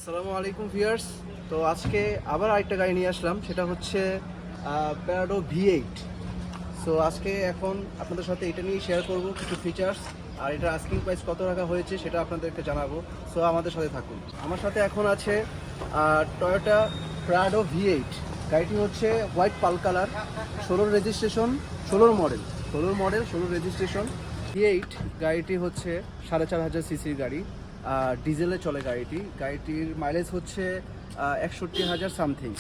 আসসালামু আলাইকুম ভিউয়ার্স। তো আজকে আবার আরেকটা গাড়ি নিয়ে আসলাম, সেটা হচ্ছে প্যারাডো V8। সো আজকে এখন আপনাদের সাথে এটা নিয়ে শেয়ার করব কিছু ফিচার্স, আর এটা আস্কিং প্রাইস কত টাকা হয়েছে সেটা আপনাদেরকে জানাবো। সো আমাদের সাথে থাকুন। আমার সাথে এখন আছে টয়োটা প্রাডো V8। গাড়িটি হচ্ছে হোয়াইট পাল কালার, 16 রেজিস্ট্রেশন, 16 রেজিস্ট্রেশন। V8 গাড়িটি হচ্ছে 4500 সিসির গাড়ি, ডিজেলে চলে গাড়িটির মাইলেজ হচ্ছে 61,000 সামথিং।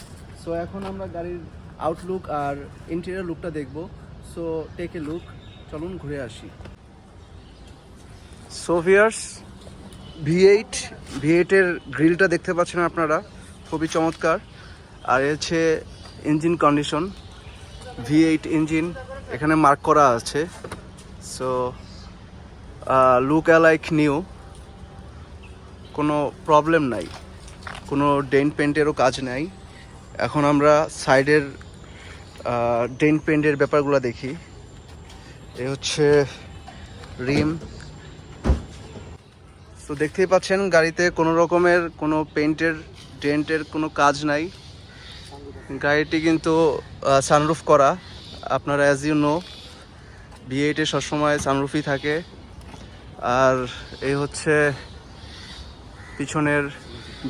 সো এখন আমরা গাড়ির আউটলুক আর ইন্টেরিয়র লুকটা দেখব। সো টেক এ লুক, চলুন ঘুরে আসি। সো ভিউয়ার্স, V8 এর গ্রিলটা দেখতে পাচ্ছেন আপনারা, খুবই চমৎকার। আর হচ্ছে ইঞ্জিন কন্ডিশন, V8 ইঞ্জিন এখানে মার্ক করা আছে। সো লুক অ্যালাইক নিউ, কোনো প্রবলেম নাই, কোনো ডেন্ট পেন্টেরও কাজ নাই। এখন আমরা সাইডের ডেন্ট পেন্টের ব্যাপারগুলো দেখি। এই হচ্ছে রিম। তো দেখতেই পাচ্ছেন গাড়িতে কোনো রকমের কোনো পেন্টের ডেন্টের কোনো কাজ নাই। গাড়িটি কিন্তু সানরুফ করা। আপনারা অ্যাজ ইউ নো, V8 এ সবসময় সানরুফই থাকে। আর এই হচ্ছে পিছনের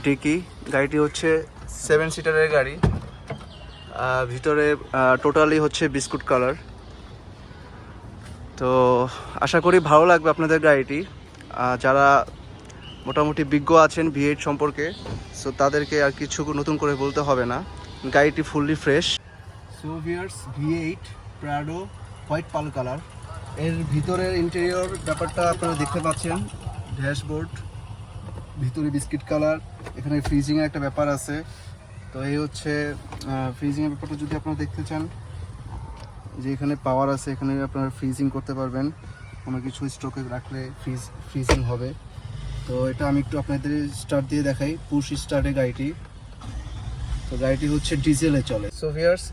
ডিকি। গাড়িটি হচ্ছে 7 সিটারের গাড়ি, ভিতরে টোটালি হচ্ছে বিস্কুট কালার। তো আশা করি ভালো লাগবে আপনাদের গাড়িটি। যারা মোটামুটি বিজ্ঞ আছেন V8 সম্পর্কে, সো তাদেরকে আর কিছু নতুন করে বলতে হবে না, গাড়িটি fully fresh. So viewers, V8 Prado white পাল কালার, এর ভিতরের ইন্টেরিয়র ব্যাপারটা আপনারা দেখতে পাচ্ছেন। ড্যাশবোর্ড ভিতরে বিস্কিট কালার, এখানে ফ্রিজিংয়ের একটা ব্যাপার আছে। তো এই হচ্ছে ফ্রিজিংয়ের ব্যাপারটা যদি আপনারা দেখতে চান, যে এখানে পাওয়ার আছে, এখানে আপনারা ফ্রিজিং করতে পারবেন। কোনো কিছু স্টকে রাখলে ফ্রিজিং হবে। তো এটা আমি একটু আপনাদের স্টার্ট দিয়ে দেখাই, পুশ স্টার্টে গাড়িটি। তো গাড়িটি হচ্ছে ডিজেলে চলে। সো ভিউয়ার্স,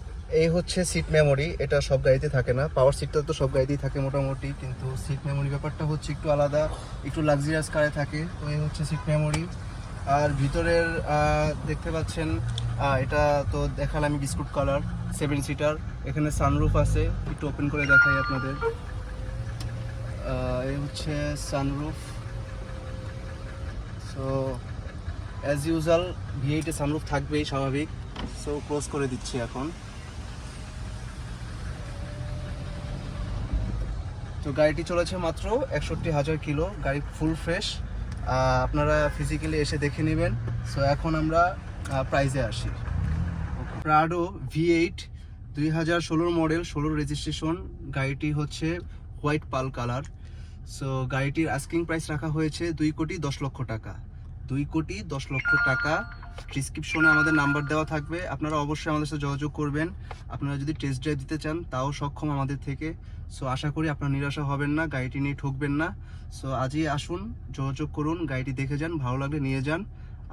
এই হচ্ছে সিট মেমোরি। এটা সব গাড়িতে থাকে না, পাওয়ার সিটটা তো সব গাড়িতেই থাকে মোটামুটি, কিন্তু সিট মেমোরি ব্যাপারটা হচ্ছে একটু আলাদা, একটু লাক্সারিয়াস কারে থাকে। তো এই হচ্ছে সিট মেমোরি। আর ভিতরের দেখতে পাচ্ছেন, এটা তো দেখালাম আমি, বিস্কুট কালার, 7 সিটার। এখানে সানরুফ আছে, একটু ওপেন করে দেখাই আপনাদের। এই হচ্ছে sunroof. So as usual V8 এ সানরুফ থাকবেই, স্বাভাবিক। সো ক্লোজ করে দিচ্ছি এখন। তো গাড়িটি চলেছে মাত্র 61,000 কিলো, গাড়ি ফুল ফ্রেশ। আপনারা ফিজিক্যালি এসে দেখে নেবেন। সো এখন আমরা প্রাইজে আসি। Prado V8 2016 model, 16 registration. গাড়িটি হচ্ছে হোয়াইট পাল কালার। সো গাড়িটির আস্কিং প্রাইস রাখা হয়েছে 2,10,00,000 টাকা। 2,10,00,000 টাকা। ডিসক্রিপশনে আমাদের নাম্বার দেওয়া থাকবে, আপনারা অবশ্যই আমাদের সাথে যোগাযোগ করবেন। আপনারা যদি টেস্ট ড্রাইভ দিতে চান তাও সক্ষম আমাদের থেকে। সো আশা করি আপনারা নিরাশা হবেন না, গাড়িটি নিয়ে ঠকবেন না। সো আজই আসুন, যোগাযোগ করুন, গাড়িটি দেখে যান, ভালো লাগলে নিয়ে যান।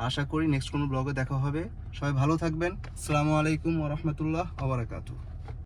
আশা করি নেক্সট কোনো ব্লগে দেখা হবে। সবাই ভালো থাকবেন। আসসালামু আলাইকুম ওয়া রাহমাতুল্লাহ ওয়া বারাকাতুহু।